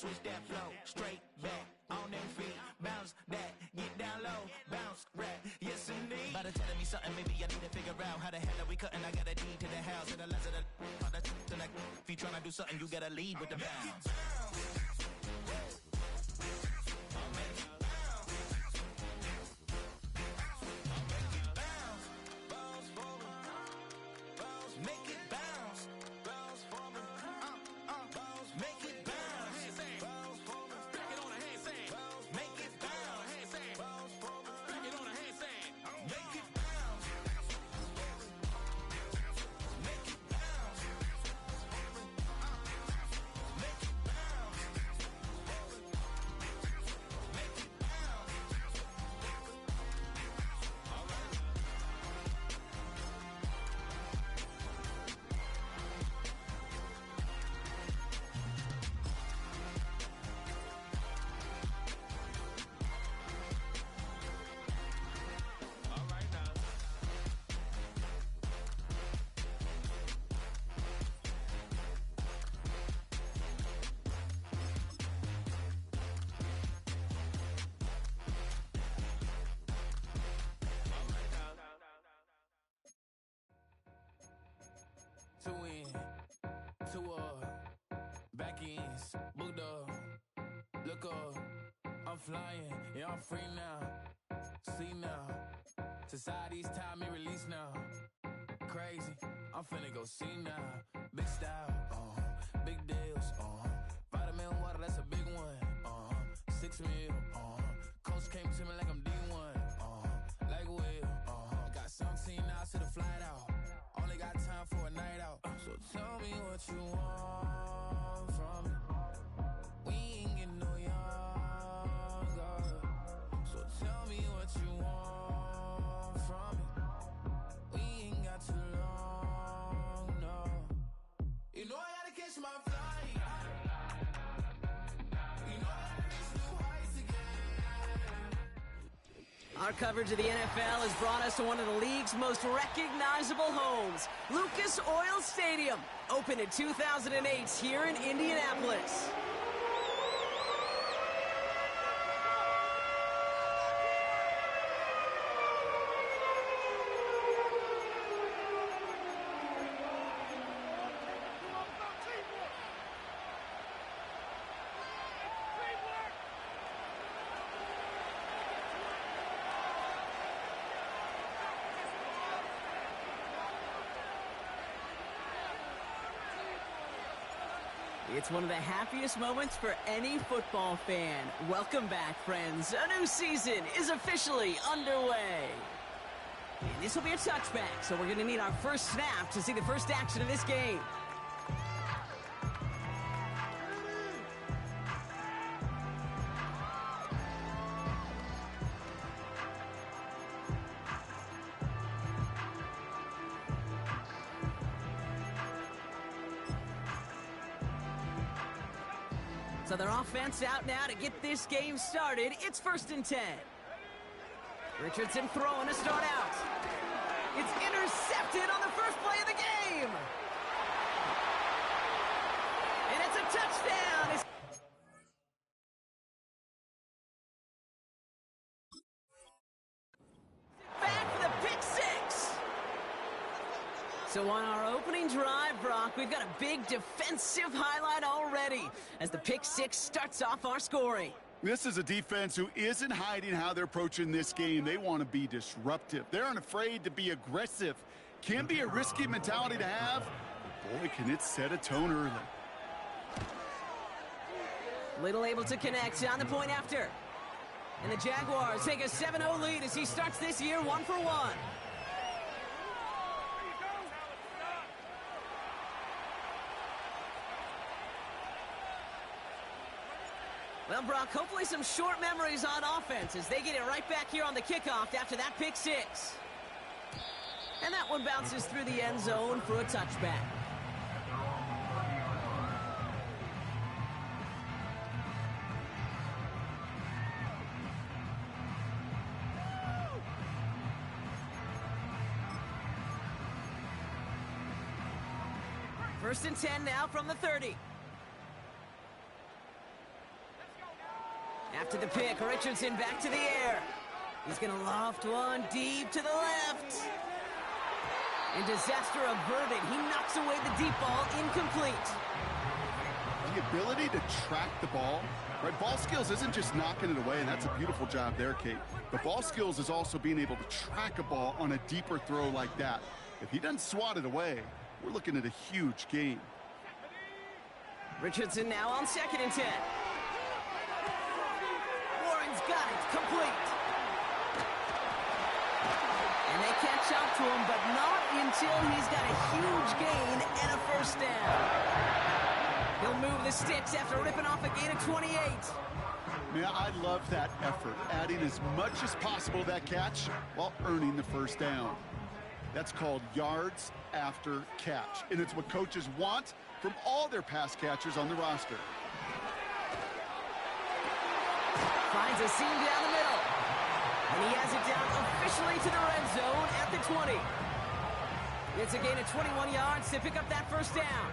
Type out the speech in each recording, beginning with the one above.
switch that flow, straight back on them feet, bounce that, get down low, bounce rap, yes indeed. By the telling me something, maybe I need to figure out how the hell are we cutting. I got a deed to the house and the less of the if you tryna do something, you gotta lead with the bounce. Two in, two back ends, booked up, look up, I'm flying, yeah I'm free now, see now, society's time me release now, crazy, I'm finna go see now, big style, big deals, vitamin water, that's a big one, 6 mil, coach came to me like I'm D1, like Will, got 17 hours to the flight out. Only got time for a night out. So tell me what you want from me. We ain't getting no younger. So tell me what you want from me. We ain't got too long, no. You know I gotta catch my flight. You know I gotta reach new heights again. Our coverage of the NFL has brought us to one of the league's most recognizable homes, Lucas Oil Stadium, opened in 2008 here in Indianapolis. It's one of the happiest moments for any football fan. Welcome back, friends. A new season is officially underway. And this will be a touchback, so we're going to need our first snap to see the first action of this game. So their offense out now to get this game started. It's 1st and 10. Richardson throwing to start out. It's intercepted on the first play of the game. And it's a touchdown. Back for the pick six. So on our opening drive, Brock, we've got a big defensive highlight already as the pick six starts off our scoring. This is a defense who isn't hiding how they're approaching this game. They want to be disruptive. They're unafraid to be aggressive. Can be a risky mentality to have. But boy, can it set a tone early. Little able to connect on the point after. And the Jaguars take a 7-0 lead as he starts this year 1-for-1. Well, Brock, hopefully some short memories on offense as they get it right back here on the kickoff after that pick six. And that one bounces through the end zone for a touchback. First and 10 now from the 30. After the pick, Richardson back to the air. He's going to loft one deep to the left. And disaster averted. He knocks away the deep ball, incomplete. The ability to track the ball, right? Ball skills isn't just knocking it away, and that's a beautiful job there, Kate. But ball skills is also being able to track a ball on a deeper throw like that. If he doesn't swat it away, we're looking at a huge gain. Richardson now on 2nd and 10. Warren's got it, complete. And they catch up to him, but not until he's got a huge gain and a first down. He'll move the sticks after ripping off a gain of 28. Man, I love that effort, adding as much as possible to that catch while earning the first down. That's called yards after catch, and it's what coaches want from all their pass catchers on the roster. Finds a seam down the middle. And he has it down officially to the red zone at the 20. It's a gain of 21 yards to pick up that first down.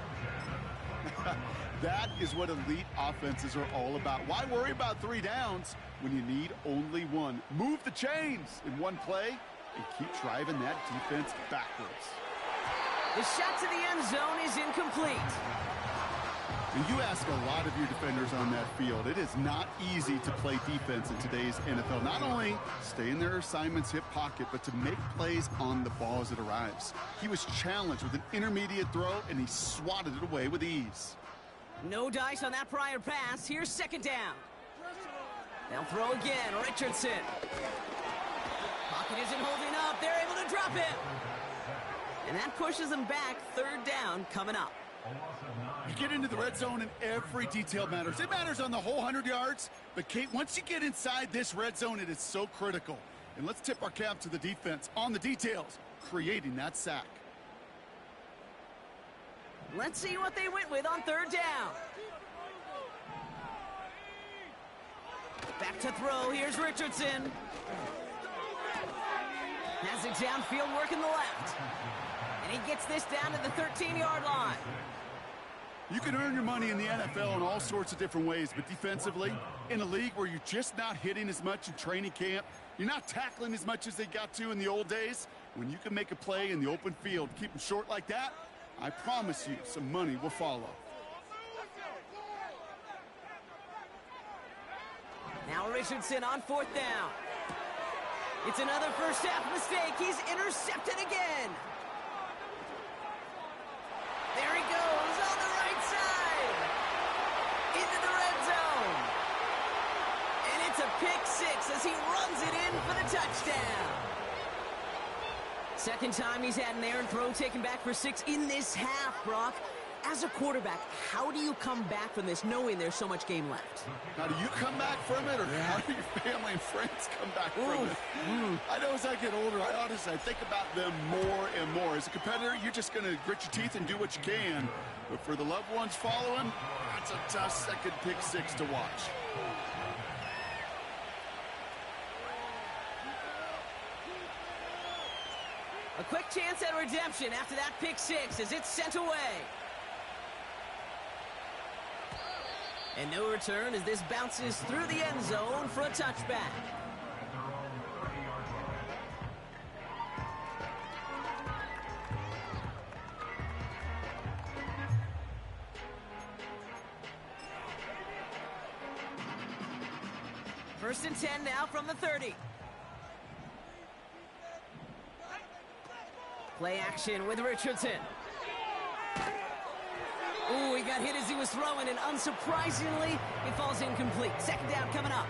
That is what elite offenses are all about. Why worry about 3 downs when you need only 1? Move the chains in one play and keep driving that defense backwards. The shot to the end zone is incomplete. And you ask a lot of your defenders on that field. It is not easy to play defense in today's NFL. Not only stay in their assignment's hip pocket, but to make plays on the ball as it arrives. He was challenged with an intermediate throw, and he swatted it away with ease. No dice on that prior pass. Here's 2nd down. They'll throw again. Richardson. Pocket isn't holding up. They're able to drop him. And that pushes them back. 3rd down coming up. You get into the red zone and every detail matters. It matters on the whole 100 yards. But, Kate, once you get inside this red zone, it is so critical. And let's tip our cap to the defense on the details, creating that sack. Let's see what they went with on 3rd down. Back to throw. Here's Richardson. Has it downfield, working the left. And he gets this down to the 13-yard line. You can earn your money in the NFL in all sorts of different ways, but defensively, in a league where you're just not hitting as much in training camp, you're not tackling as much as they got to in the old days, when you can make a play in the open field, keep them short like that, I promise you some money will follow. Now Richardson on 4th down. It's another first half mistake. He's intercepted again. There he goes on the right side. Into the red zone. And it's a pick 6 as he runs it in for the touchdown. 2nd time he's had an errant throw taken back for 6 in this half, Brock. As a quarterback, how do you come back from this knowing there's so much game left? How do you come back from it, or how do your family and friends come back from it? I know as I get older, I think about them more and more. As a competitor, you're just going to grit your teeth and do what you can. But for the loved ones following, that's a tough 2nd pick 6 to watch. A quick chance at redemption after that pick 6 as it's sent away. And no return as this bounces through the end zone for a touchback. First and 10 now from the 30. Play action with Richardson. Ooh, he got hit as he was throwing, and unsurprisingly, it falls incomplete. 2nd down coming up.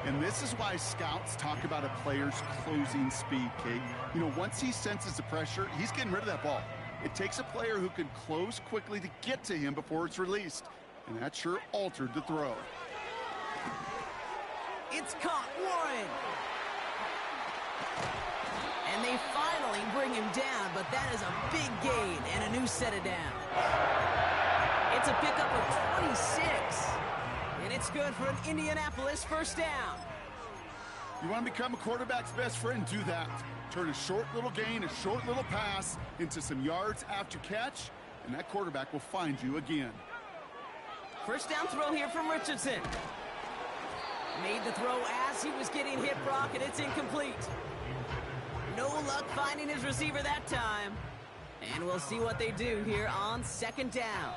And this is why scouts talk about a player's closing speed, Kate. You know, once he senses the pressure, he's getting rid of that ball. It takes a player who can close quickly to get to him before it's released. And that sure altered the throw. It's caught, Warren. And they finally bring him down, but that is a big gain and a new set of downs. It's a pickup of 26. And it's good for an Indianapolis first down. You want to become a quarterback's best friend? Do that. Turn a short little gain, a short little pass into some yards after catch, and that quarterback will find you again. First down throw here from Richardson. Made the throw as he was getting hit, Brock, and it's incomplete. No luck finding his receiver that time. And we'll see what they do here on second down.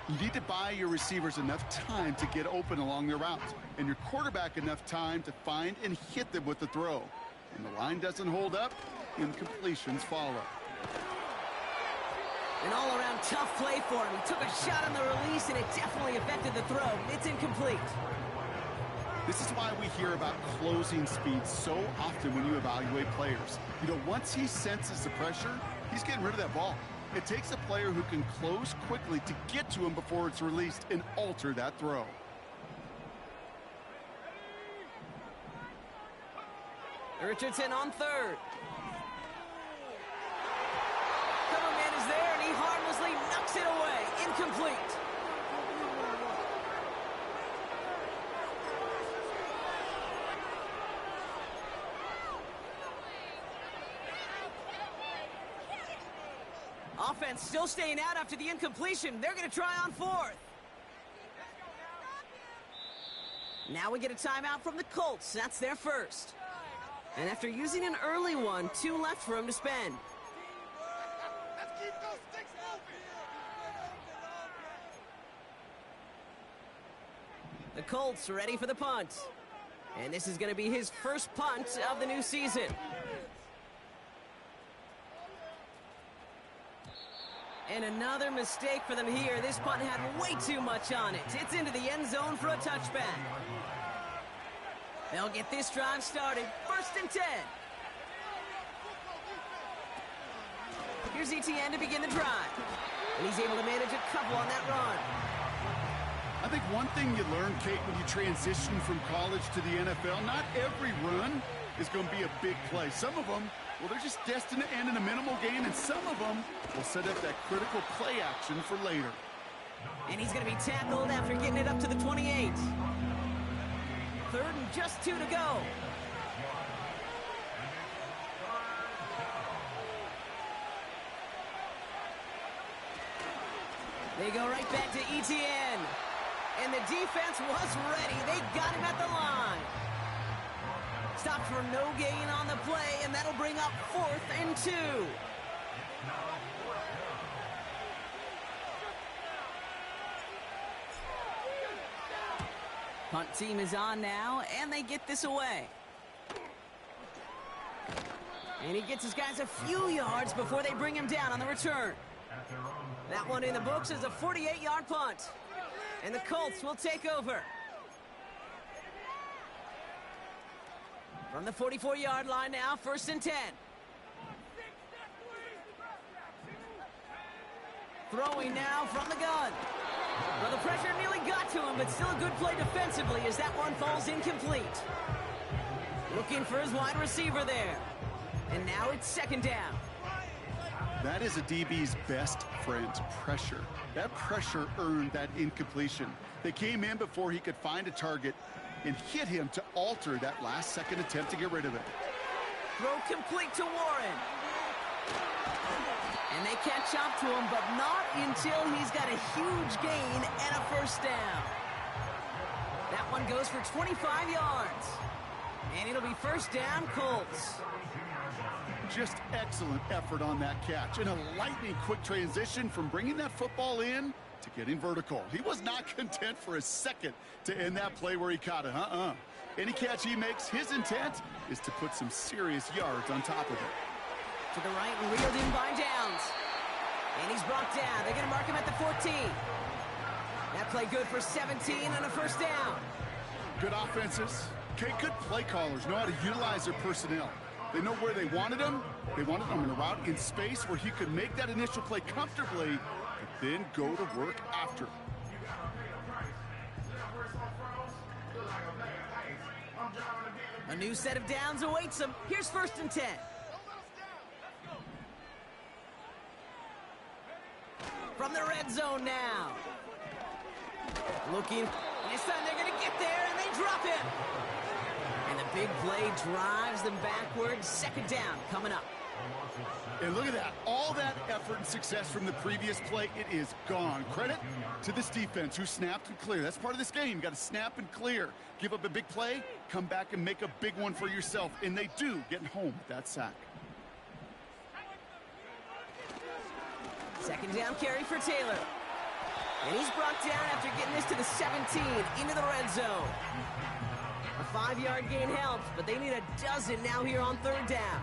You need to buy your receivers enough time to get open along their routes, and your quarterback enough time to find and hit them with the throw. And the line doesn't hold up, incompletions follow. An all-around tough play for him. He took a shot on the release, and it definitely affected the throw. It's incomplete. This is why we hear about closing speed so often when you evaluate players. You know, once he senses the pressure, he's getting rid of that ball. It takes a player who can close quickly to get to him before it's released and alter that throw. Richardson on third. Cover man is there, and he harmlessly knocks it away. Incomplete. Offense still staying out after the incompletion. They're going to try on fourth. Now we get a timeout from the Colts. That's their first. And after using an early one, 2 left for him to spend. The Colts ready for the punt. And this is going to be his first punt of the new season. And another mistake for them here. This punt had way too much on it. It's into the end zone for a touchback. They'll get this drive started. 1st and 10. Here's ETN to begin the drive. And he's able to manage a couple on that run. I think one thing you learn, Kate, when you transition from college to the NFL, not every run is going to be a big play. Some of them, well, they're just destined to end in a minimal gain, and some of them will set up that critical play action for later. And he's going to be tackled after getting it up to the 28. 3rd and just 2 to go. They go right back to ETN. And the defense was ready. They got him at the line. Stopped for no gain on the play, and that'll bring up 4th and 2. Punt team is on now, and they get this away. And he gets his guys a few yards before they bring him down on the return. That one in the books is a 48-yard punt. And the Colts will take over. From the 44-yard line now, 1st and 10. Throwing now from the gun. Well, the pressure nearly got to him, but still a good play defensively as that one falls incomplete. Looking for his wide receiver there. And now it's 2nd down. That is a DB's best friend, pressure. That pressure earned that incompletion. They came in before he could find a target and hit him to alter that last-second attempt to get rid of it. Throw complete to Warren. And they catch up to him, but not until he's got a huge gain and a 1st down. That one goes for 25 yards. And it'll be 1st down, Colts. Just excellent effort on that catch. And a lightning-quick transition from bringing that football in to getting vertical. He was not content for a second to end that play where he caught it. Any catch he makes, his intent is to put some serious yards on top of it. To the right and reeled in by Downs. And he's brought down. They're going to mark him at the 14. That play good for 17 and a 1st down. Good offenses. Okay, good play callers know how to utilize their personnel. They know where they wanted him. They wanted him in a route in space where he could make that initial play comfortably, but then go to work after. A new set of downs awaits him. Here's 1st and 10. From the red zone now. Looking. This time they're going to get there, and they drop it. And the big play drives them backwards. 2nd down coming up. And look at that. All that effort and success from the previous play, it is gone. Credit to this defense who snapped and cleared. That's part of this game. You got to snap and clear. Give up a big play, come back and make a big one for yourself. And they do, getting home with that sack. Second down carry for Taylor. And he's brought down after getting this to the 17, into the red zone. A 5-yard gain helps, but they need a dozen now here on third down.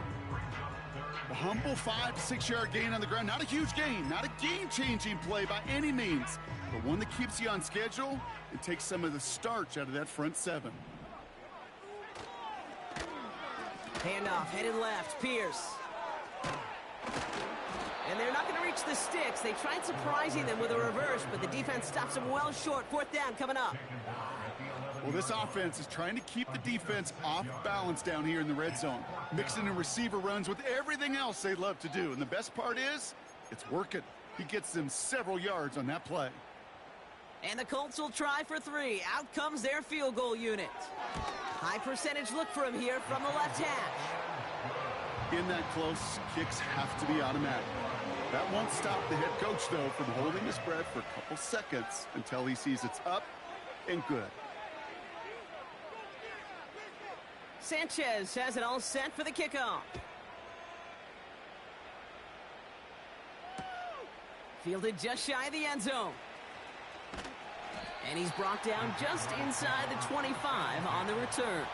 A humble 5 to 6 yard gain on the ground. Not a huge gain, not a game-changing play by any means, but one that keeps you on schedule and takes some of the starch out of that front seven. Handoff, headed left, Pierce. And they're not going to reach the sticks. They tried surprising them with a reverse, but the defense stops them well short. Fourth down coming up. Well, this offense is trying to keep the defense off balance down here in the red zone, mixing in receiver runs with everything else they love to do. And the best part is, it's working. He gets them several yards on that play. And the Colts will try for 3. Out comes their field goal unit. High percentage look for him here from the left hash. In that close, kicks have to be automatic. That won't stop the head coach, though, from holding his breath for a couple seconds until he sees it's up and good. Sanchez has it all set for the kickoff. Fielded just shy of the end zone. And he's brought down just inside the 25 on the return.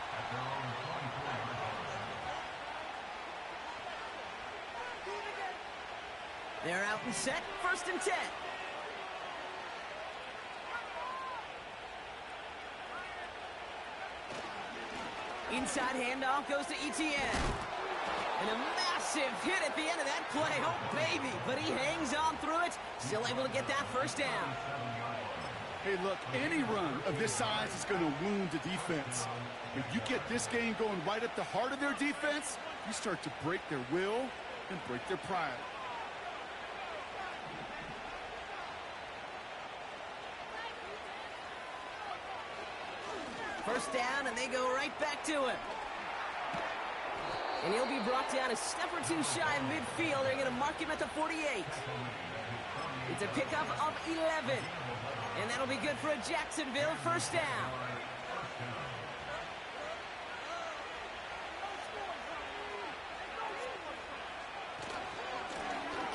They're out and set, 1st and 10. Inside handoff goes to Etienne. And a massive hit at the end of that play. Oh, baby. But he hangs on through it. Still able to get that first down. Hey, look, any run of this size is going to wound the defense. If you get this game going right at the heart of their defense, you start to break their will and break their pride. First down, and they go right back to it. And he'll be brought down a step or two shy of midfield. They're going to mark him at the 48. It's a pickup of 11. And that'll be good for a Jacksonville first down.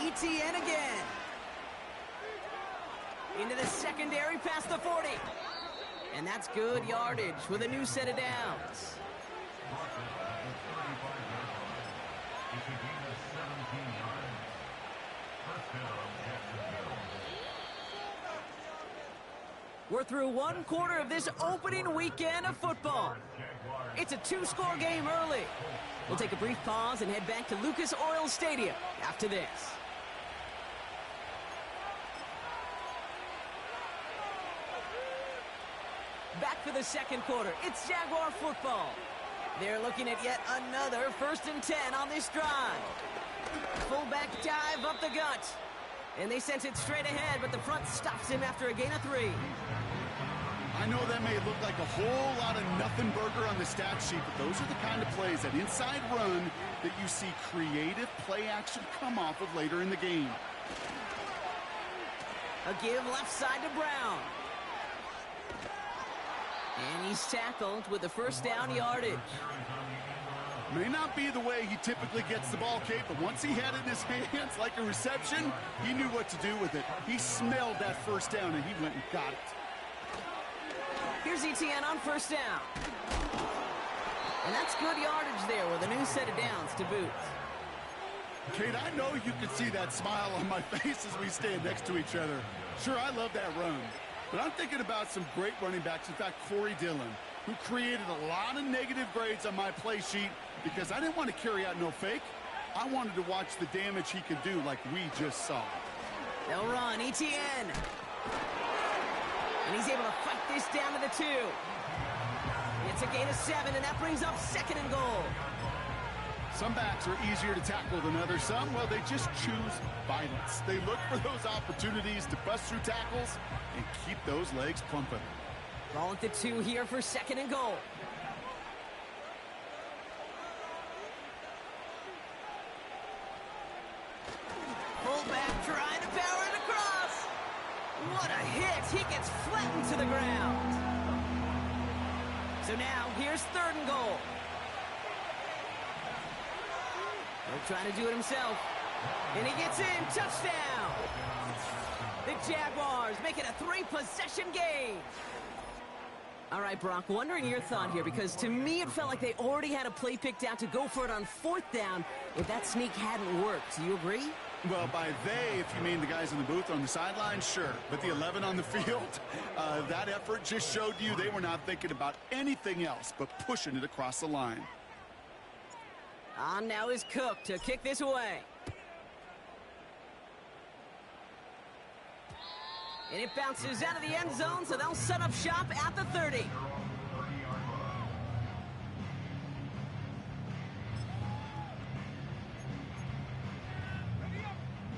Etienne again. Into the secondary past the 40. And that's good yardage with a new set of downs. We're through one quarter of this opening weekend of football. It's a 2-score game early. We'll take a brief pause and head back to Lucas Oil Stadium after this. Back for the second quarter. It's Jaguar football. They're looking at yet another 1st and 10 on this drive. Fullback dive up the gut. And they sent it straight ahead, but the front stops him after a gain of 3. I know that may look like a whole lot of nothing burger on the stat sheet, but those are the kind of plays, that inside run, that you see creative play action come off of later in the game. A give left side to Brown. And he's tackled with the first down yardage. May not be the way he typically gets the ball, Kate, but once he had it in his hands like a reception, he knew what to do with it. He smelled that first down, and he went and got it. Here's Etienne on first down. And that's good yardage there with a new set of downs to boot. Kate, I know you can see that smile on my face as we stand next to each other. Sure, I love that run. But I'm thinking about some great running backs. In fact, Corey Dillon, who created a lot of negative grades on my play sheet because I didn't want to carry out no fake. I wanted to watch the damage he could do like we just saw. They'll run, Etienne. And he's able to fight this down to the 2. It's a gain of 7, and that brings up 2nd and goal. Some backs are easier to tackle than others. Some, well, they just choose violence. They look for those opportunities to bust through tackles and keep those legs pumping. Ball at the 2 here for 2nd and goal. what a hit. He gets flattened to the ground. So now, here's 3rd and goal. He'll try to do it himself. And he gets in. Touchdown. The Jaguars make it a 3-possession game. All right, Brock, wondering your thought here, because to me it felt like they already had a play picked out to go for it on 4th down if that sneak hadn't worked. Do you agree? Well, by they, if you mean the guys in the booth on the sideline, sure. But the 11 on the field, that effort just showed you they were not thinking about anything else but pushing it across the line. On now is Cook to kick this away. And it bounces out of the end zone, so they'll set up shop at the 30.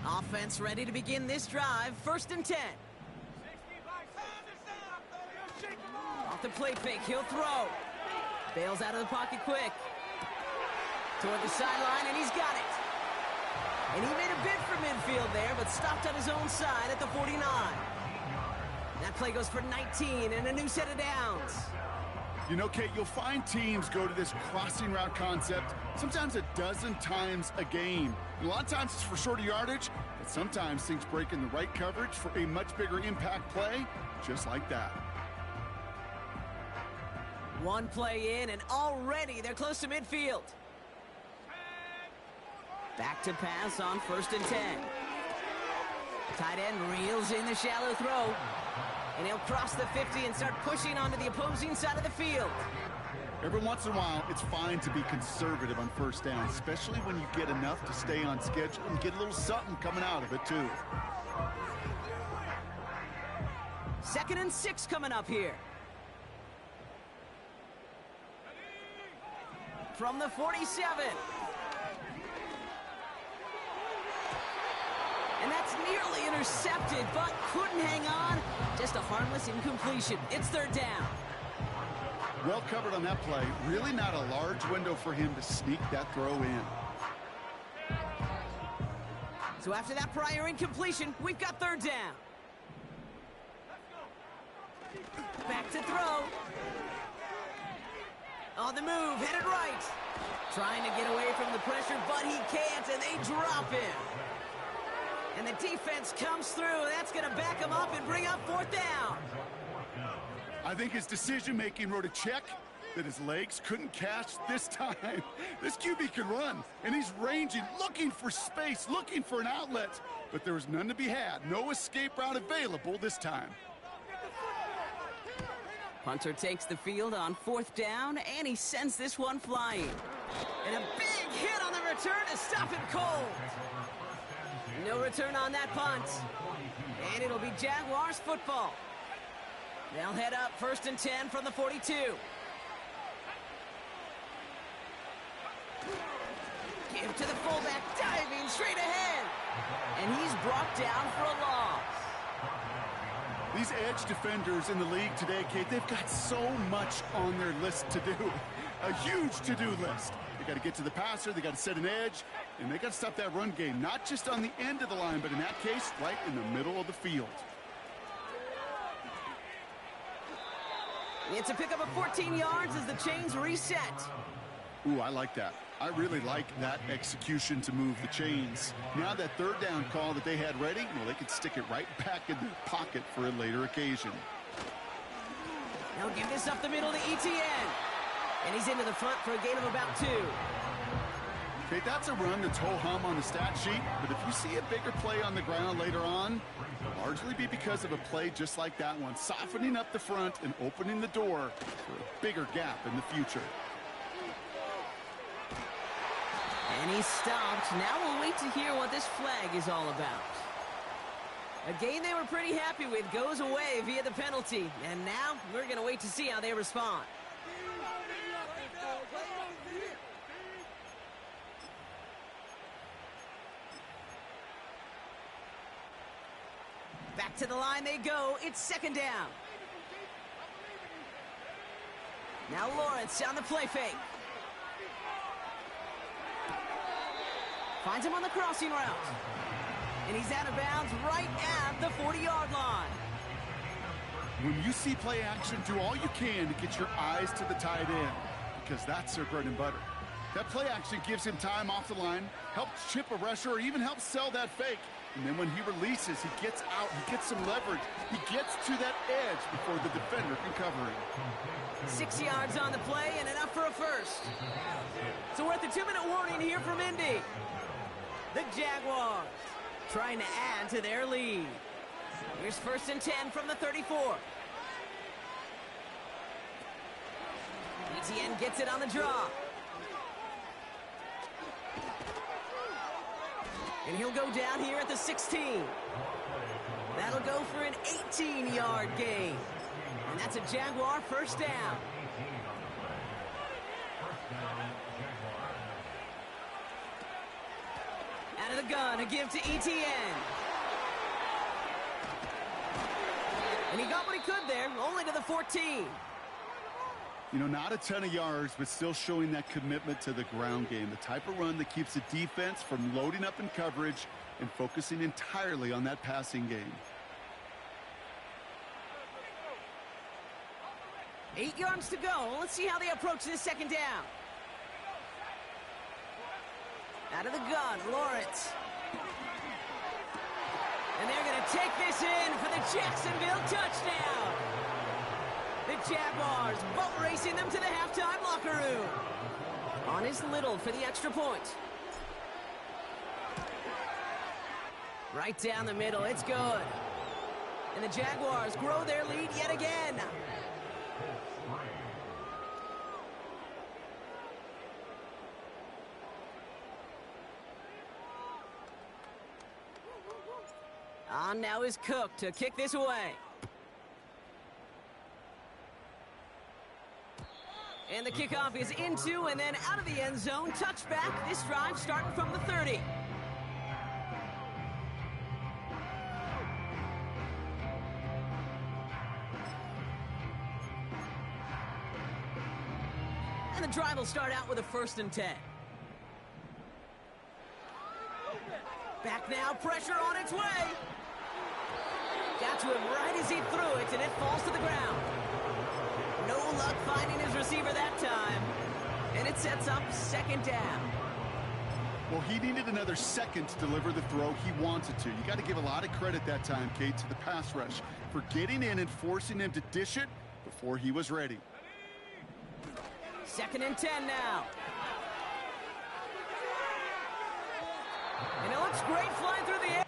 Offense ready to begin this drive. 1st and 10. Off the play fake, he'll throw. Bails out of the pocket quick. Toward the sideline, and he's got it. And he made a bid for midfield there, but stopped on his own side at the 49. That play goes for 19 and a new set of downs. You know, Kate, you'll find teams go to this crossing route concept sometimes a dozen times a game. A lot of times it's for shorter yardage, but sometimes things break in the right coverage for a much bigger impact play, just like that. One play in, and already they're close to midfield. Back to pass on 1st and 10. Tight end reels in the shallow throw. And he'll cross the 50 and start pushing onto the opposing side of the field. Every once in a while, it's fine to be conservative on 1st down, especially when you get enough to stay on schedule and get a little something coming out of it, too. 2nd and 6 coming up here. From the 47. And that's nearly intercepted, but couldn't hang on. Just a harmless incompletion. It's 3rd down. Well covered on that play. Really not a large window for him to sneak that throw in. So after that prior incompletion, we've got 3rd down. Back to throw. On the move, headed right. Trying to get away from the pressure, but he can't, and they drop him. And the defense comes through, and that's going to back him up and bring up 4th down. I think his decision-making wrote a check that his legs couldn't catch this time. This QB can run, and he's ranging, looking for space, looking for an outlet. But there was none to be had. No escape route available this time. Punter takes the field on 4th down, and he sends this one flying. And a big hit on the return to stop him cold. No return on that punt. And it'll be Jaguars football. They'll head up 1st and 10 from the 42. Give to the fullback, diving straight ahead. And he's brought down for a loss. These edge defenders in the league today, Kate, they've got so much on their list to do. A huge to-do list. They got to get to the passer, they got to set an edge, and they got to stop that run game, not just on the end of the line, but in that case, right in the middle of the field. It's a pickup of 14 yards as the chains reset. Ooh, I like that. I really like that execution to move the chains. Now that 3rd down call that they had ready, well, they could stick it right back in their pocket for a later occasion. They'll give this up the middle to Etienne. And he's into the front for a gain of about 2. Okay, that's a run that's ho-hum on the stat sheet, but if you see a bigger play on the ground later on, it'll largely be because of a play just like that one, softening up the front and opening the door for a bigger gap in the future. And he's stopped. Now we'll wait to hear what this flag is all about. A game they were pretty happy with goes away via the penalty. And now we're going to wait to see how they respond. Back to the line they go. It's 2nd down. Now Lawrence on the play fake. Finds him on the crossing route. And he's out of bounds right at the 40-yard line. When you see play action, do all you can to get your eyes to the tight end, because that's their bread and butter. That play action gives him time off the line, helps chip a rusher, or even helps sell that fake. And then when he releases, he gets out, he gets some leverage. He gets to that edge before the defender can cover him. 6 yards on the play and enough for a first. So we're at the 2-minute warning here from Indy. The Jaguars trying to add to their lead. Here's 1st and 10 from the 34. Etienne gets it on the draw. And he'll go down here at the 16. That'll go for an 18-yard gain. And that's a Jaguar first down. Out of the gun, a give to Etienne. And he got what he could there, only to the 14. You know, not a ton of yards, but still showing that commitment to the ground game. The type of run that keeps the defense from loading up in coverage and focusing entirely on that passing game. 8 yards to go. Let's see how they approach this second down. Out of the gun, Lawrence. And they're going to take this in for the Jacksonville touchdown. The Jaguars boat racing them to the halftime locker room. On is Little for the extra point. Right down the middle, it's good. And the Jaguars grow their lead yet again. On now is Cook to kick this away. And the kickoff is into and then out of the end zone. Touchback. This drive starting from the 30. And the drive will start out with a 1st and 10. Back now, pressure on its way. Got to him right as he threw it, and it falls to the ground. No luck finding his receiver that time. And it sets up 2nd down. Well, he needed another second to deliver the throw he wanted to. You got to give a lot of credit that time, Kate, to the pass rush for getting in and forcing him to dish it before he was ready. 2nd and 10 now. And it looks great flying through the air.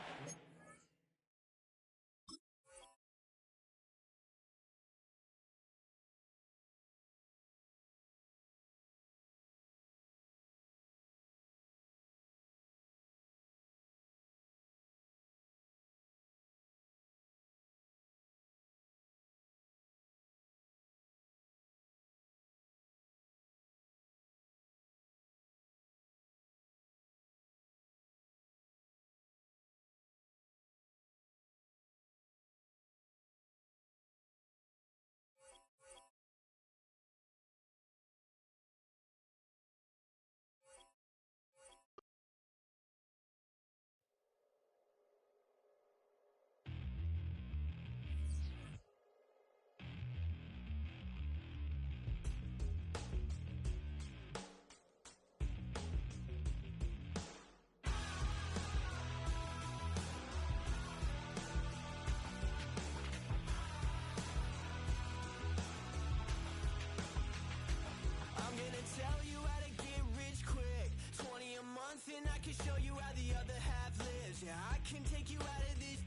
And I can show you how the other half lives. Yeah, I can take you out of this.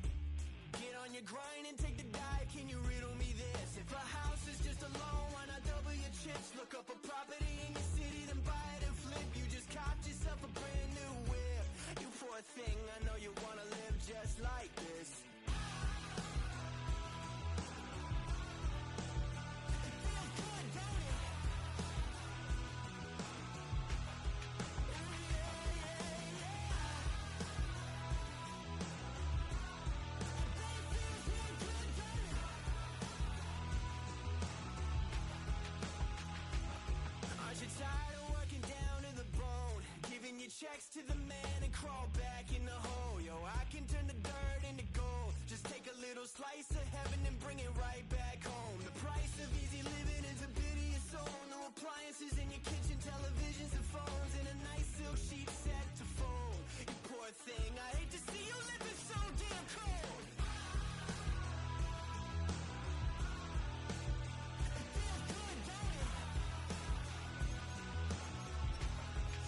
Get on your grind and take the dive. Can you riddle me this? If a house is just a loan, why not double your chips? Look up a property in your city, then buy it and flip. You just copped yourself a brand new whip. You poor thing, I know you wanna live just like this. Checks to the man and crawl back in the hole. Yo, I can turn the dirt into gold. Just take a little slice of heaven and bring it right back taste of easy living is a pity your soul. No appliances in your kitchen, televisions and phones, and a nice silk sheet set to fold. You poor thing, I hate to see you living so damn cold. It feels good, don't it?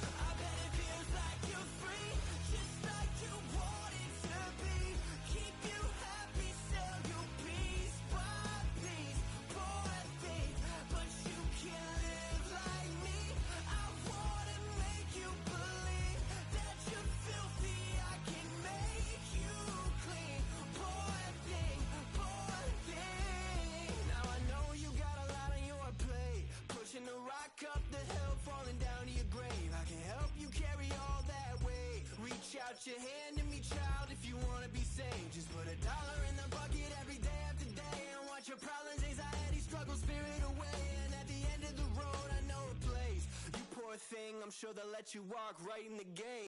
I bet it feels like you're free, just like you wanted to be. Keep you happy, sell you piece by piece. Poor thing, but you can't live like me. I wanna make you believe that you're filthy. I can make you clean. Poor thing, poor thing. Now I know you got a lot on your plate, pushing the rock up the hill, falling down to your grave. I can help you carry all that weight. Reach out your hand to me, child, if you wanna be saved. Just put $1 in the bucket every day after day, and watch your problems, anxiety, struggle, spirit away. And at the end of the road, I know a place. You poor thing, I'm sure they'll let you walk right in the gate.